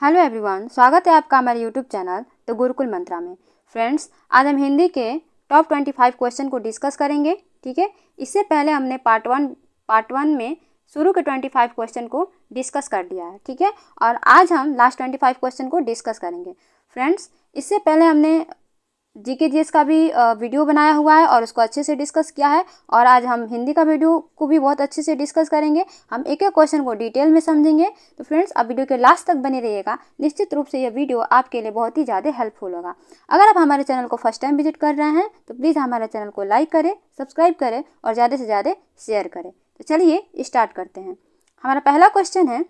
Hello everyone, स्वागत है आपका हमारे यूट्यूब चैनल द गुरुकुल मंत्रा में। फ्रेंड्स, आज हम हिंदी के टॉप 25 क्वेश्चन को डिस्कस करेंगे। ठीक है, इससे पहले हमने पार्ट वन में शुरू के 25 क्वेश्चन को डिस्कस कर लिया है। ठीक है, और आज हम लास्ट 25 क्वेश्चन को डिस्कस करेंगे। फ्रेंड्स, इससे पहले हमने जीके जीएस का भी वीडियो बनाया हुआ है और उसको अच्छे से डिस्कस किया है, और आज हम हिंदी का वीडियो को भी बहुत अच्छे से डिस्कस करेंगे। हम एक एक क्वेश्चन को डिटेल में समझेंगे। तो फ्रेंड्स, आप वीडियो के लास्ट तक बने रहिएगा। निश्चित रूप से यह वीडियो आपके लिए बहुत ही ज़्यादा हेल्पफुल होगा। अगर आप हमारे चैनल को फर्स्ट टाइम विजिट कर रहे हैं तो प्लीज़ हमारे चैनल को लाइक करें, सब्सक्राइब करें और ज़्यादा से ज़्यादा शेयर करें। तो चलिए स्टार्ट करते हैं। हमारा पहला क्वेश्चन है,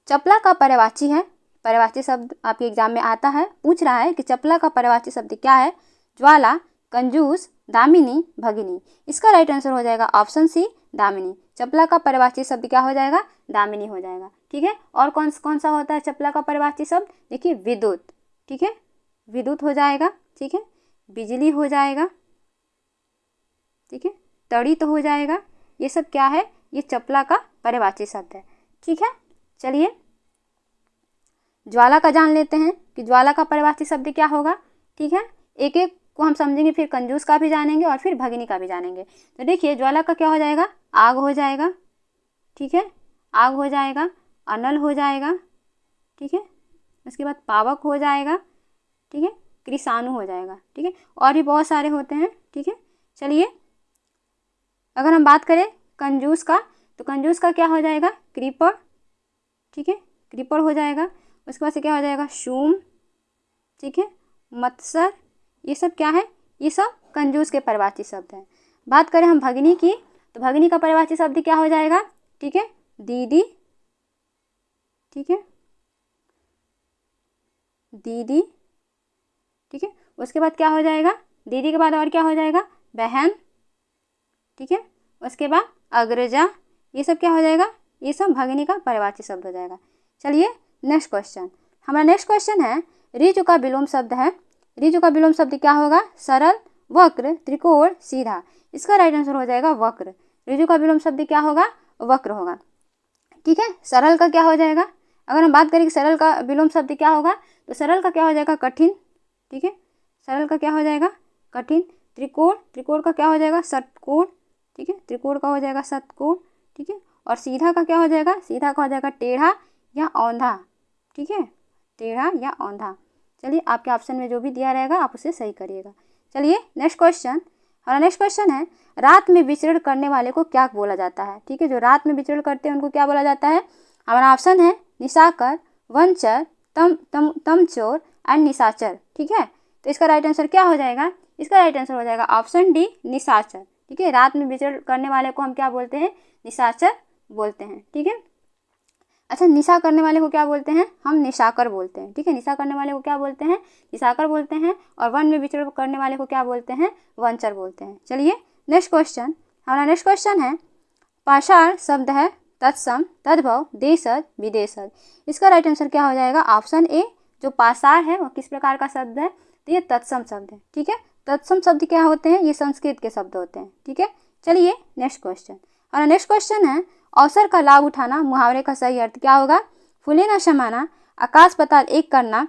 चपला का पर्यायवाची है। पर्यायवाची शब्द आपके एग्जाम में आता है, पूछ रहा है कि चपला का पर्यायवाची शब्द क्या है। ज्वाला, कंजूस, दामिनी, भगिनी। इसका राइट आंसर हो जाएगा ऑप्शन सी, दामिनी। चपला का पर्यायवाची शब्द क्या हो जाएगा? दामिनी हो जाएगा। ठीक है, और कौन कौन सा होता है चपला का पर्यायवाची शब्द? देखिए, विद्युत। ठीक है, विद्युत हो जाएगा। ठीक है, बिजली हो जाएगा। ठीक है, तड़ित हो जाएगा। ये सब क्या है? ये चपला का पर्यायवाची शब्द है। ठीक है, चलिए ज्वाला का जान लेते हैं कि ज्वाला का पर्यायवाची शब्द क्या होगा। ठीक है, एक एक को हम समझेंगे, फिर कंजूस का भी जानेंगे और फिर भगिनी का भी जानेंगे। तो देखिए, ज्वाला का क्या हो जाएगा? आग हो जाएगा। ठीक है, आग हो जाएगा, अनल हो जाएगा। ठीक है, उसके बाद पावक हो जाएगा। ठीक है, कृषाणु हो जाएगा। ठीक है, और भी बहुत सारे होते हैं। ठीक है, चलिए अगर हम बात करें कंजूस का, तो कंजूस का क्या हो जाएगा? क्रीपर। ठीक है, क्रीपर हो जाएगा। उसके बाद से क्या हो जाएगा? शूम। ठीक है, मत्सर। ये सब क्या है? ये सब कंजूस के पर्यायवाची शब्द हैं। बात करें हम भगिनी की, तो भगिनी का पर्यायवाची शब्द क्या हो जाएगा? ठीक है, दीदी। ठीक है, दीदी। ठीक है, उसके बाद क्या हो जाएगा? दीदी के बाद और क्या हो जाएगा? बहन। ठीक है, उसके बाद अग्रजा। ये सब क्या हो जाएगा? ये सब भगिनी का पर्यायवाची शब्द हो जाएगा। चलिए नेक्स्ट क्वेश्चन। हमारा नेक्स्ट क्वेश्चन है, ऋजु का विलोम शब्द है। ऋजु का विलोम शब्द क्या होगा? सरल, वक्र, त्रिकोण, सीधा। इसका राइट आंसर हो जाएगा वक्र। ऋजु का विलोम शब्द क्या होगा? वक्र होगा। ठीक है, सरल का क्या हो जाएगा? अगर हम बात करें कि सरल का विलोम शब्द क्या होगा, तो सरल का क्या हो जाएगा? कठिन। ठीक है, सरल का क्या हो जाएगा? कठिन। त्रिकोण, त्रिकोण का क्या हो जाएगा? षटकोण। ठीक है, त्रिकोण का हो जाएगा षटकोण। ठीक है, और सीधा का क्या हो जाएगा? सीधा का हो जाएगा टेढ़ा या औंधा। ठीक है, टेढ़ा या औंधा। चलिए, आपके ऑप्शन में जो भी दिया रहेगा आप उसे सही करिएगा। चलिए नेक्स्ट क्वेश्चन। हमारा नेक्स्ट क्वेश्चन है, रात में विचरण करने वाले को क्या बोला जाता है? ठीक है, जो रात में विचरण करते हैं उनको क्या बोला जाता है? हमारा ऑप्शन है निशाकर, वंचर, तमचोर एंड निशाचर। ठीक है, तो इसका राइट आंसर क्या हो जाएगा? इसका राइट आंसर हो जाएगा ऑप्शन डी, निशाचर। ठीक है, रात में विचरण करने वाले को हम क्या बोलते हैं? निशाचर बोलते हैं। ठीक है, अच्छा, निशा करने वाले को क्या बोलते हैं? हम निशाकर बोलते हैं। ठीक है, निशा करने वाले को क्या बोलते हैं? निशाकर बोलते हैं। और वन में विचरण करने वाले को क्या बोलते हैं? वंचर बोलते हैं। चलिए नेक्स्ट क्वेश्चन। हमारा नेक्स्ट क्वेश्चन है, पाषाण शब्द है तत्सम, तद्भव, देशज, विदेशज। इसका राइट आंसर क्या हो जाएगा? ऑप्शन ए, जो पाषाण है वह किस प्रकार का शब्द है? तो ये तत्सम शब्द है। ठीक है, तत्सम शब्द क्या होते हैं? ये संस्कृत के शब्द होते हैं। ठीक है, चलिए नेक्स्ट क्वेश्चन। हमारा नेक्स्ट क्वेश्चन है, अवसर का लाभ उठाना मुहावरे का सही अर्थ क्या होगा? फूले न समाना, आकाश पाताल एक करना,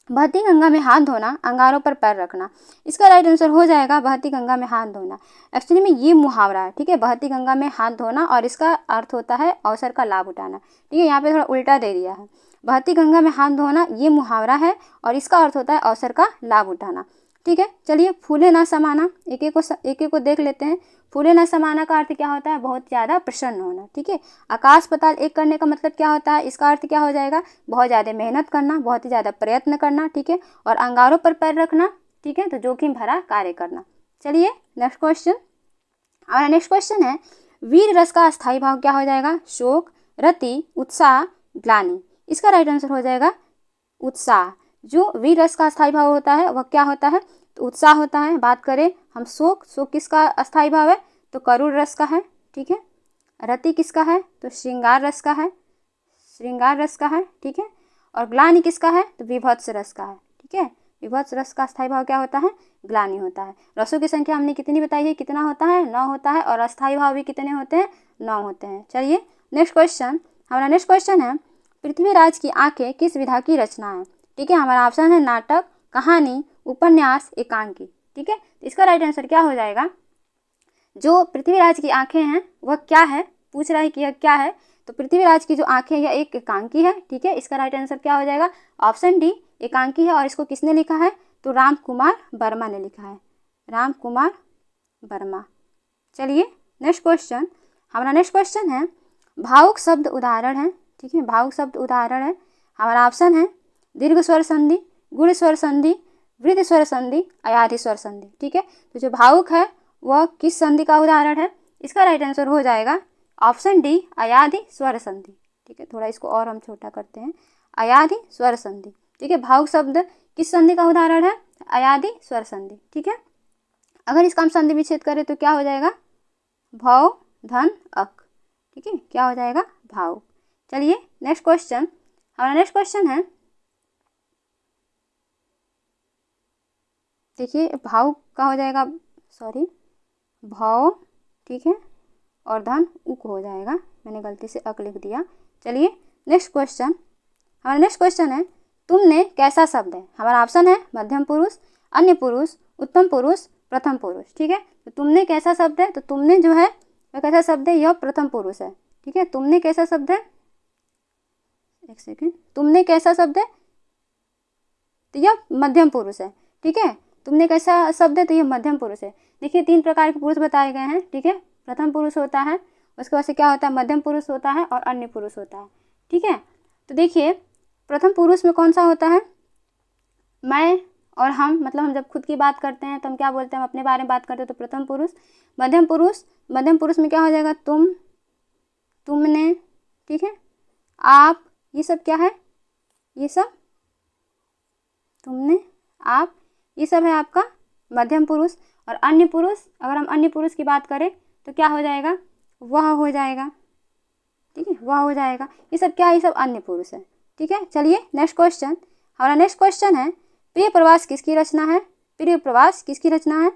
बहती गंगा में हाथ धोना, अंगारों पर पैर रखना। इसका राइट आंसर हो जाएगा बहती गंगा में हाथ धोना। एक्चुअली में ये मुहावरा है। ठीक है, बहती गंगा में हाथ धोना, और इसका अर्थ होता है अवसर का लाभ उठाना। ठीक है, यहाँ पे थोड़ा उल्टा दे दिया है। बहती गंगा में हाथ धोना ये मुहावरा है और इसका अर्थ होता है अवसर का लाभ उठाना। ठीक है, चलिए फूले ना समाना, एक एक को देख लेते हैं। फूले न समाना का अर्थ क्या होता है? बहुत ज़्यादा प्रसन्न होना। ठीक है, आकाश पाताल एक करने का मतलब क्या होता है? इसका अर्थ क्या हो जाएगा? बहुत ज़्यादा मेहनत करना, बहुत ही ज़्यादा प्रयत्न करना। ठीक है, और अंगारों पर पैर रखना। ठीक है, तो जोखिम भरा कार्य करना। चलिए नेक्स्ट क्वेश्चन। हमारा नेक्स्ट क्वेश्चन है, वीर रस का अस्थायी भाव क्या हो जाएगा? शोक, रति, उत्साह, ग्लानि। इसका राइट आंसर हो जाएगा उत्साह। जो वीर रस का अस्थायी भाव होता है वह क्या होता है? तो उत्साह होता है। बात करें हम शोक, शोक किसका अस्थायी भाव है? तो करुण रस का है। ठीक है, रति किसका है? तो श्रृंगार रस का है, श्रृंगार रस का है। ठीक है, और ग्लानि किसका है? तो विभत्स रस का है। ठीक है, विभत्स रस का अस्थायी भाव क्या होता है? ग्लानि होता है। रसों की संख्या हमने कितनी बताई है? कितना होता है? 9 होता है, और अस्थायी भाव भी कितने होते हैं? 9 होते हैं। चलिए नेक्स्ट क्वेश्चन। हमारा नेक्स्ट क्वेश्चन है, पृथ्वीराज की आंखें किस विधा की रचना है? ठीक है, हमारा ऑप्शन है नाटक, कहानी, उपन्यास, एकांकी। ठीक है, इसका राइट आंसर क्या हो जाएगा? जो पृथ्वीराज की आंखें हैं वह क्या है, पूछ रहा है कि यह क्या है, तो पृथ्वीराज की जो आंखें यह एक एकांकी है। ठीक है, इसका राइट आंसर क्या हो जाएगा? ऑप्शन डी एकांकी है। और इसको किसने लिखा है? तो राम कुमार वर्मा ने लिखा है, राम कुमार वर्मा। चलिए नेक्स्ट क्वेश्चन, हमारा नेक्स्ट क्वेश्चन है भावुक शब्द उदाहरण है। ठीक है, भावुक शब्द उदाहरण है, हमारा ऑप्शन है दीर्घ स्वर संधि, गुण स्वर संधि, वृद्ध स्वर संधि, अयाधि स्वर संधि। ठीक है, तो जो भावुक है वह किस संधि का उदाहरण है? इसका राइट आंसर हो जाएगा ऑप्शन डी अयाधि स्वर संधि। ठीक है, थोड़ा इसको और हम छोटा करते हैं, अयाधि स्वर संधि। ठीक है, भावुक शब्द किस संधि का उदाहरण है? अयाधि स्वर संधि। ठीक है, अगर इसका हम संधि विच्छेद करें तो क्या हो जाएगा? भौ धन अक। ठीक है, क्या हो जाएगा? भावुक। चलिए नेक्स्ट क्वेश्चन, हमारा नेक्स्ट क्वेश्चन है, देखिए भावुक का हो जाएगा, सॉरी भाव, ठीक है, और धन उक हो जाएगा, मैंने गलती से अक लिख दिया। चलिए नेक्स्ट क्वेश्चन, हमारा नेक्स्ट क्वेश्चन है तुमने कैसा शब्द है? हमारा ऑप्शन है मध्यम पुरुष, अन्य पुरुष, उत्तम पुरुष, प्रथम पुरुष। ठीक है, तो तुमने कैसा शब्द है? तो तुमने जो है वह कैसा शब्द है? यह प्रथम पुरुष है। ठीक है, तुमने कैसा शब्द है? एक सेकेंड, तुमने कैसा शब्द है? तो यह मध्यम पुरुष है। ठीक है, तुमने कैसा शब्द है? तो यह मध्यम पुरुष है। देखिए 3 प्रकार के पुरुष बताए गए हैं। ठीक है, प्रथम पुरुष होता है, उसके बाद से क्या होता है? मध्यम पुरुष होता है और अन्य पुरुष होता है। ठीक है, तो देखिए प्रथम पुरुष में कौन सा होता है? मैं और हम, मतलब हम जब खुद की बात करते हैं तो हम क्या बोलते हैं? हम अपने बारे में बात करते हैं तो प्रथम पुरुष। मध्यम पुरुष, मध्यम पुरुष में क्या हो जाएगा? तुम, तुमने, ठीक है, आप, ये सब क्या है? ये सब तुमने, आप, ये सब है आपका मध्यम पुरुष। और अन्य पुरुष, अगर हम अन्य पुरुष की बात करें तो क्या हो जाएगा? वह हो जाएगा। ठीक है, वह हो जाएगा। ये सब क्या है? ये सब अन्य पुरुष है। ठीक है, चलिए नेक्स्ट क्वेश्चन, हमारा नेक्स्ट क्वेश्चन है प्रिय प्रवास किसकी रचना है? प्रिय प्रवास किसकी रचना है?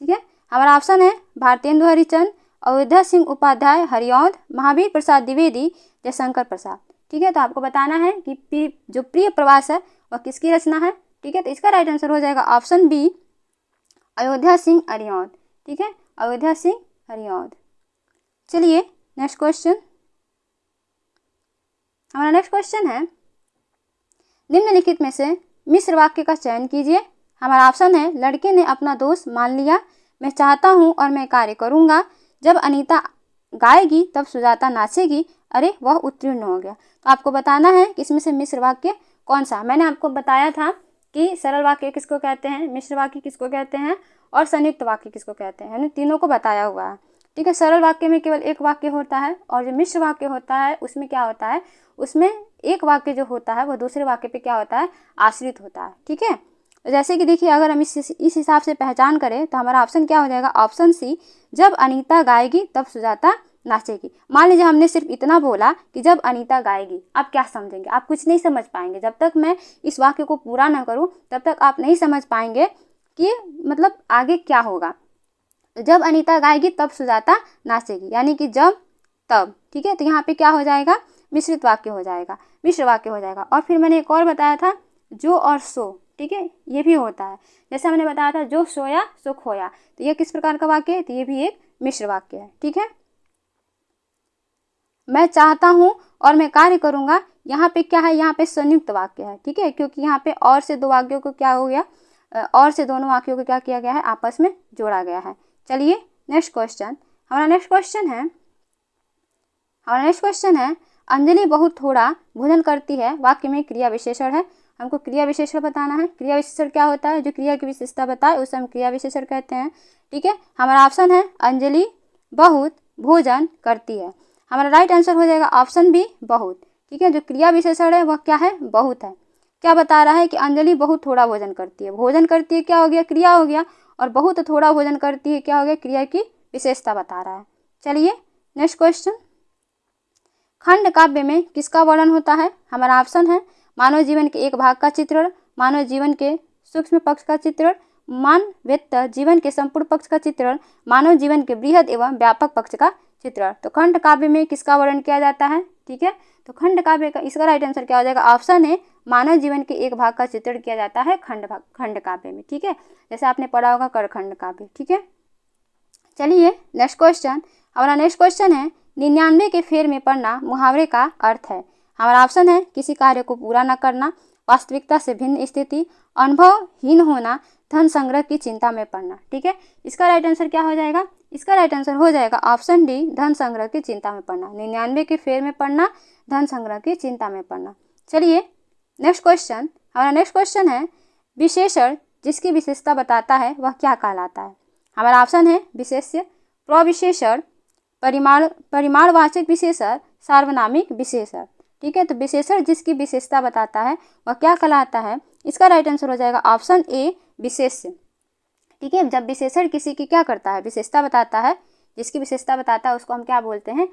ठीक है, हमारा ऑप्शन है भारतेंदु हरिचंद, अयोध्या सिंह उपाध्याय हरिऔध, महावीर प्रसाद द्विवेदी, जयशंकर प्रसाद। ठीक है, तो आपको बताना है कि जो प्रिय प्रवास है वह किसकी रचना है। ठीक है, तो इसका राइट आंसर हो जाएगा ऑप्शन बी अयोध्या सिंह हरिऔध। ठीक है, अयोध्या सिंह हरिऔध। चलिए नेक्स्ट क्वेश्चन, हमारा नेक्स्ट क्वेश्चन है निम्नलिखित में से मिश्र वाक्य का चयन कीजिए। हमारा ऑप्शन है लड़के ने अपना दोष मान लिया, मैं चाहता हूँ और मैं कार्य करूँगा, जब अनीता गाएगी तब सुजाता नाचेगी, अरे वह उत्तीर्ण हो गया। तो आपको बताना है कि इसमें से मिश्र वाक्य कौन सा। मैंने आपको बताया था कि सरल वाक्य किसको कहते हैं, मिश्र वाक्य किसको कहते हैं और संयुक्त वाक्य किसको कहते हैं, यानी तीनों को बताया हुआ है। ठीक है, सरल वाक्य में केवल एक वाक्य होता है और जो मिश्र वाक्य होता है उसमें क्या होता है? उसमें एक वाक्य जो होता है वह दूसरे वाक्य पे क्या होता है? आश्रित होता है। ठीक है, तो जैसे कि देखिए अगर हम इस हिसाब से पहचान करें तो हमारा ऑप्शन क्या हो जाएगा? ऑप्शन सी, जब अनीता गाएगी तब सुजाता नाचेगी। मान लीजिए हमने सिर्फ इतना बोला कि जब अनीता गाएगी, आप क्या समझेंगे? आप कुछ नहीं समझ पाएंगे। जब तक मैं इस वाक्य को पूरा ना करूं तब तक आप नहीं समझ पाएंगे कि मतलब आगे क्या होगा। तो जब अनीता गाएगी तब सुजाता नाचेगी, यानी कि जब तब। ठीक है, तो यहाँ पे क्या हो जाएगा? मिश्रित वाक्य हो जाएगा, मिश्र वाक्य हो जाएगा। और फिर मैंने एक और बताया था जो और सो। ठीक है, ये भी होता है, जैसे मैंने बताया था जो सोया सो खोया, तो ये किस प्रकार का वाक्य है? तो ये भी एक मिश्र वाक्य है। ठीक है, मैं चाहता हूँ और मैं कार्य करूँगा, यहाँ पे क्या है? यहाँ पे संयुक्त वाक्य है। ठीक है, क्योंकि यहाँ पे और से दो वाक्यों को क्या हो गया? और से दोनों वाक्यों को क्या किया गया है? आपस में जोड़ा गया है। चलिए नेक्स्ट क्वेश्चन, हमारा नेक्स्ट क्वेश्चन है अंजलि बहुत थोड़ा भोजन करती है, वाक्य में क्रिया विशेषण है, हमको क्रिया विशेषण बताना है। क्रिया विशेषण क्या होता है? जो क्रिया की विशेषता बताए उसे हम क्रिया विशेषण कहते हैं। ठीक है, हमारा ऑप्शन है अंजलि बहुत भोजन करती है। हमारा राइट आंसर हो जाएगा ऑप्शन बी बहुत। ठीक है, जो क्रिया विशेषण है वह क्या है? बहुत है। क्या बता रहा है? कि अंजलि बहुत थोड़ा भोजन करती है। भोजन करती है क्या हो गया? क्रिया हो गया। और बहुत थोड़ा भोजन करती है क्या हो गया? क्रिया की विशेषता बता रहा है। चलिए नेक्स्ट क्वेश्चन, खंड काव्य में किसका वर्णन होता है? हमारा ऑप्शन है मानव जीवन के एक भाग का चित्रण, मानव जीवन के सूक्ष्म पक्ष का चित्रण, मानवेत्तर जीवन के संपूर्ण पक्ष का चित्रण, मानव जीवन के बृहद एवं व्यापक पक्ष का चित्रण। तो खंड काव्य में किसका वर्णन किया जाता है? ठीक है, तो खंड काव्य का इसका राइट आंसर क्या हो जाएगा? ऑप्शन है, मानव जीवन के एक भाग का चित्रण किया जाता है खंड काव्य में। ठीक है, जैसे आपने पढ़ा होगा करखंड काव्य। ठीक है, चलिए नेक्स्ट क्वेश्चन। हमारा नेक्स्ट क्वेश्चन है 99 के फेर में पढ़ना मुहावरे का अर्थ है। हमारा ऑप्शन है किसी कार्य को पूरा न करना, वास्तविकता से भिन्न स्थिति, अनुभवहीन होना, धन संग्रह की चिंता में पड़ना। ठीक है, इसका राइट आंसर क्या हो जाएगा? इसका राइट आंसर हो जाएगा ऑप्शन डी, धन संग्रह की चिंता में पड़ना। 99 के फेर में पढ़ना, धन संग्रह की चिंता में पड़ना। चलिए नेक्स्ट क्वेश्चन। हमारा नेक्स्ट क्वेश्चन है विशेषण जिसकी विशेषता बताता है वह क्या कहलाता है? हमारा ऑप्शन है विशेष्य, प्रविशेषण, परिमाणवाचक विशेषण, सार्वनामिक विशेषण। ठीक है, तो विशेषण जिसकी विशेषता बताता है वह क्या कहलाता है? इसका राइट आंसर हो जाएगा ऑप्शन ए, विशेष्य। ठीक है, जब विशेषण किसी की क्या करता है? विशेषता बताता है, जिसकी विशेषता बताता है उसको हम क्या बोलते हैं?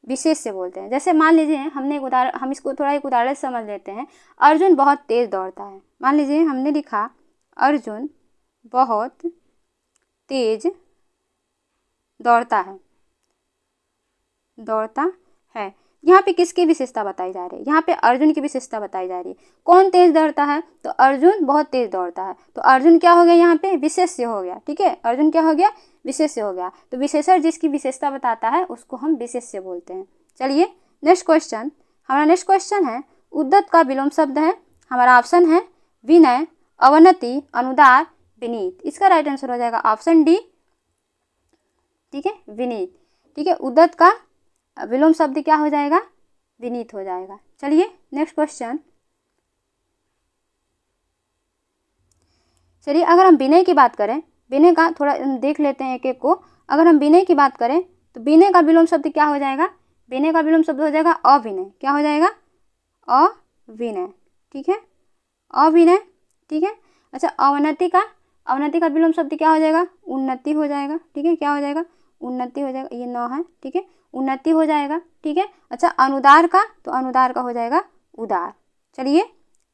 विशेष्य बोलते हैं। जैसे मान लीजिए हमने एक उदाहरण, हम इसको थोड़ा एक उदाहरण समझ लेते हैं। अर्जुन बहुत तेज दौड़ता है। मान लीजिए हमने लिखा अर्जुन बहुत तेज दौड़ता है। यहाँ पे किसकी विशेषता बताई जा रही है? यहाँ पे अर्जुन की विशेषता बताई जा रही है। कौन तेज दौड़ता है? तो अर्जुन बहुत तेज दौड़ता है। तो अर्जुन क्या हो गया? यहाँ पे विशेष्य हो गया। ठीक है, अर्जुन क्या हो गया? विशेष्य हो गया। तो विशेषण जिसकी विशेषता बताता है उसको हम विशेष्य बोलते हैं। चलिए नेक्स्ट क्वेश्चन। हमारा नेक्स्ट क्वेश्चन है उद्दत का विलोम शब्द है। हमारा ऑप्शन है विनय, अवनति, अनुदार, विनीत। इसका राइट आंसर हो जाएगा ऑप्शन डी। ठीक है, विनीत। ठीक है, उद्दत का विलोम शब्द क्या हो जाएगा? विनीत हो जाएगा। चलिए नेक्स्ट क्वेश्चन। चलिए अगर हम विनय की बात करें, विनय का थोड़ा देख लेते हैं एक एक को। अगर हम विनय की बात करें तो विनय का विलोम शब्द क्या हो जाएगा? विनय का विलोम शब्द हो जाएगा अविनय। क्या हो जाएगा? अविनय। ठीक है, अविनय। ठीक है, अच्छा अवनति का विलोम शब्द क्या हो जाएगा? उन्नति हो जाएगा। ठीक है, क्या हो जाएगा? उन्नति हो जाएगा। ये 9 है। ठीक है, उन्नति हो जाएगा। ठीक है, अच्छा अनुदार का, तो अनुदार का हो जाएगा उदार। चलिए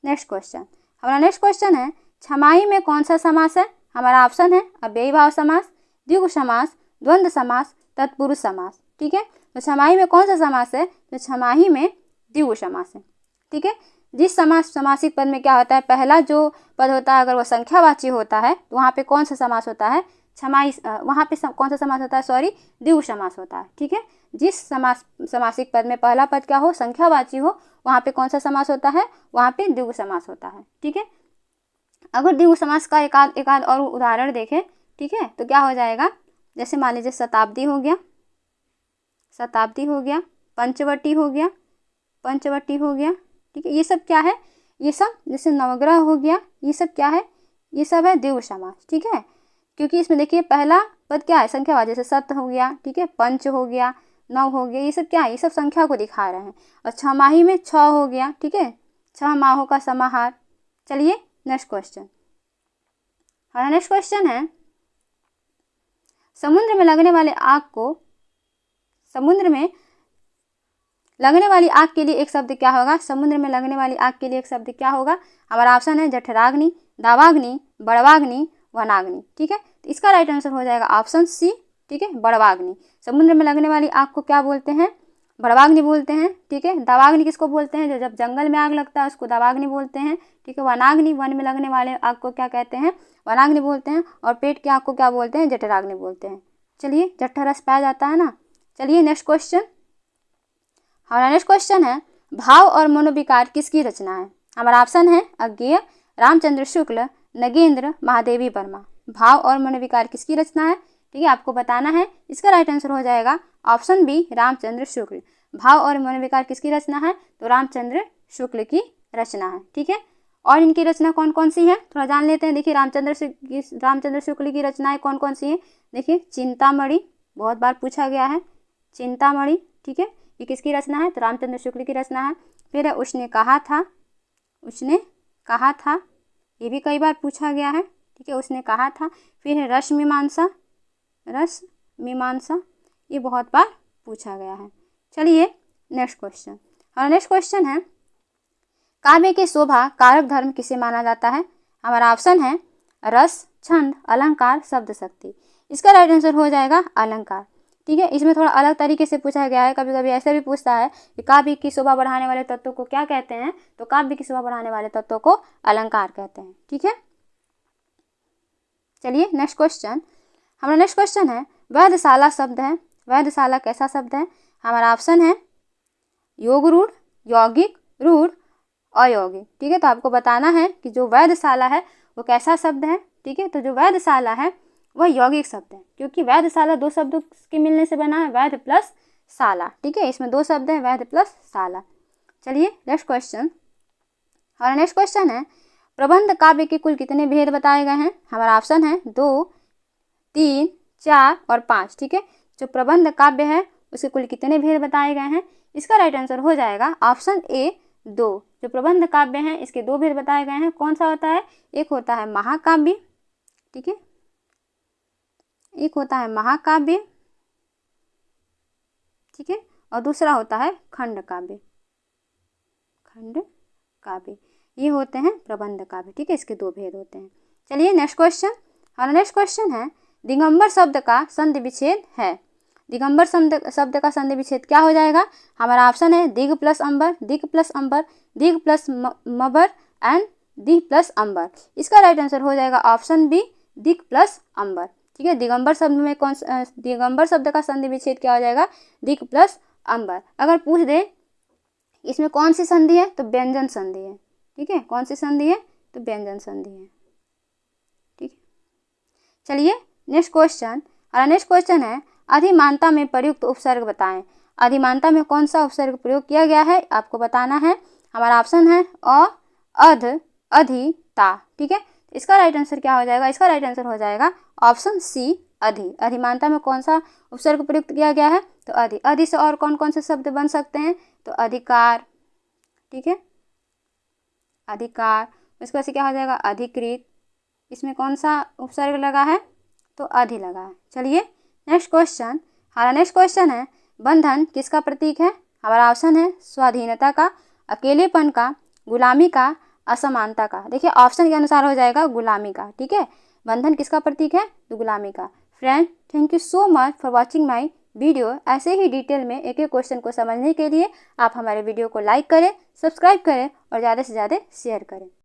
नेक्स्ट क्वेश्चन। हमारा नेक्स्ट क्वेश्चन है छमाही में कौन सा समास है? हमारा ऑप्शन है अव्ययी भाव समास, द्विगु समास, द्वंद्व समास, तत्पुरुष समास। ठीक है, तो छमाही में कौन सा समास है? तो छमाही में द्विगु समास है। ठीक है, जिस समासिक पद में क्या होता है? पहला जो पद होता है अगर वह संख्यावाची होता है तो वहाँ पे कौन सा समास होता है? छमाही। वहाँ पे कौन सा समास होता है? सॉरी, द्विगु समास होता है। ठीक है, जिस समासिक पद में पहला पद क्या हो? संख्यावाची हो, वहाँ पे कौन सा समास होता है? वहाँ पे द्विगु समास होता है। ठीक है, अगर द्विगु समास का एक आध और उदाहरण देखें, ठीक है, तो क्या हो जाएगा? जैसे मान लीजिए शताब्दी हो गया, पंचवटी हो गया। ठीक है, ये सब क्या है? ये सब जैसे नवग्रह हो गया, ये सब क्या है? ये सब है द्विगु समास। ठीक है, क्योंकि इसमें देखिए पहला पद क्या है? संख्यावाची, जैसे सत हो गया, ठीक है, पंच हो गया, नव हो गया, ये सब क्या है? ये सब संख्या को दिखा रहे हैं। और छमाही में 6 हो गया। ठीक है, 6 माहों का समाहार। चलिए नेक्स्ट क्वेश्चन। हमारा नेक्स्ट क्वेश्चन है समुद्र में लगने वाली आग के लिए एक शब्द क्या होगा? समुद्र में लगने वाली आग के लिए एक शब्द क्या होगा? हमारा ऑप्शन है जठराग्नि, दावाग्नि, बड़वाग्नि, वनाग्नि। ठीक है, तो इसका राइट आंसर हो जाएगा ऑप्शन सी। ठीक है, बड़वाग्नि। समुद्र में लगने वाली आग को क्या बोलते हैं? बड़वाग्नि बोलते हैं। ठीक है, दावाग्नि किसको बोलते हैं? जो जब जंगल में आग लगता है उसको दावाग्नि बोलते हैं। ठीक है, वनाग्नि, वन में लगने वाले आग को क्या कहते हैं? वनाग्नि बोलते हैं। और पेट की आग को क्या बोलते हैं? जठराग्नि बोलते हैं। चलिए, जठर रस पाया जाता है ना। चलिए नेक्स्ट क्वेश्चन। हमारा नेक्स्ट क्वेश्चन है भाव और मनोविकार किसकी रचना है? हमारा ऑप्शन है अज्ञेय, रामचंद्र शुक्ल, नगेंद्र, महादेवी वर्मा। भाव और मनोविकार किसकी रचना है? ठीक है, आपको बताना है। इसका राइट आंसर हो जाएगा ऑप्शन बी, रामचंद्र शुक्ल। भाव और मनोविकार किसकी रचना है? तो रामचंद्र शुक्ल की रचना है। ठीक है, और इनकी रचना कौन कौन सी है थोड़ा जान लेते हैं। देखिए रामचंद्र शुक्ल की रचनाएं कौन कौन सी हैं? देखिए चिंतामणि, बहुत बार पूछा गया है, चिंतामणि। ठीक है, ये किसकी रचना है? तो रामचंद्र शुक्ल की रचना है। फिर है उसने कहा था, ये भी कई बार पूछा गया है। ठीक है, उसने कहा था। फिर है रस मीमांसा, ये बहुत बार पूछा गया है। चलिए नेक्स्ट क्वेश्चन। और नेक्स्ट क्वेश्चन है काव्य की शोभा कारक धर्म किसे माना जाता है? हमारा ऑप्शन है रस, छंद, अलंकार, शब्द शक्ति। इसका राइट आंसर हो जाएगा अलंकार। ठीक है, इसमें थोड़ा अलग तरीके से पूछा गया है। कभी कभी ऐसे भी पूछता है कि काव्य की शोभा बढ़ाने वाले तत्वों को क्या कहते हैं, तो काव्य की शोभा बढ़ाने वाले तत्वों को अलंकार कहते हैं। ठीक है, चलिए नेक्स्ट क्वेश्चन। हमारा नेक्स्ट क्वेश्चन है वेधशाला शब्द है, वेधशाला कैसा शब्द है? हमारा ऑप्शन है योग रूढ़, यौगिक, रूढ़, अयौगिक। ठीक है, तो आपको बताना है कि जो वेधशाला है वो कैसा शब्द है। ठीक है, तो जो वेधशाला है वह यौगिक शब्द है, क्योंकि वेधशाला दो शब्दों के मिलने से बना है, वैध प्लस शाला। ठीक है, इसमें दो शब्द हैं, वैध प्लस शाला। चलिए नेक्स्ट क्वेश्चन। हमारा नेक्स्ट क्वेश्चन है प्रबंध काव्य के कुल कितने भेद बताए गए हैं? हमारा ऑप्शन है 2, 3, 4 और 5। ठीक है, जो प्रबंध काव्य है उसके कुल कितने भेद बताए गए हैं? इसका राइट आंसर हो जाएगा ऑप्शन ए 2। जो प्रबंध काव्य हैं इसके 2 भेद बताए गए हैं। कौन सा होता है? एक होता है महाकाव्य, ठीक है, एक होता है महाकाव्य, ठीक है, और दूसरा होता है खंड काव्य, खंड काव्य। ये होते हैं प्रबंध काव्य। ठीक है, इसके 2 भेद होते हैं। चलिए नेक्स्ट क्वेश्चन। हमारा नेक्स्ट क्वेश्चन है दिगंबर शब्द का संधि विच्छेद है। दिगंबर शब्द का संधि विच्छेद क्या हो जाएगा? हमारा ऑप्शन है दिग प्लस अंबर, दिग प्लस अंबर, दिग प्लस मबर एंड दिग प्लस अंबर। इसका राइट आंसर हो जाएगा ऑप्शन बी दिग प्लस अंबर। ठीक है, दिगंबर शब्द में दिगंबर शब्द का संधि विच्छेद क्या हो जाएगा? दिग प्लस अंबर। अगर पूछ दे इसमें कौन सी संधि है, तो व्यंजन संधि है। ठीक है, कौन सी संधि है? तो व्यंजन संधि है। ठीक है, चलिए नेक्स्ट क्वेश्चन। हमारा नेक्स्ट क्वेश्चन है अधिमानता में प्रयुक्त उपसर्ग बताएं। अधिमानता में कौन सा उपसर्ग प्रयोग किया गया है आपको बताना है। हमारा ऑप्शन है अ, अध, अधि, ता। ठीक है, इसका राइट आंसर क्या हो जाएगा? इसका राइट आंसर हो जाएगा ऑप्शन सी अधि। अधिमानता में कौन सा उपसर्ग प्रयुक्त किया गया है? तो अधि। अधि से और कौन कौन से शब्द बन सकते हैं? तो अधिकार, ठीक है, अधिकार। इसके बाद क्या हो जाएगा? अधिकृत। इसमें कौन सा उपसर्ग लगा है? तो अधि लगा है। चलिए नेक्स्ट क्वेश्चन। हमारा नेक्स्ट क्वेश्चन है बंधन किसका प्रतीक है? हमारा ऑप्शन है स्वाधीनता का, अकेलेपन का, गुलामी का, असमानता का। देखिए ऑप्शन के अनुसार हो जाएगा गुलामी का। ठीक है, बंधन किसका प्रतीक है? तो गुलामी का। Friend, thank you so much for watching my video. ऐसे ही डिटेल में एक एक क्वेश्चन को समझने के लिए आप हमारे वीडियो को लाइक करें, सब्सक्राइब करें और ज़्यादा से ज़्यादा शेयर करें।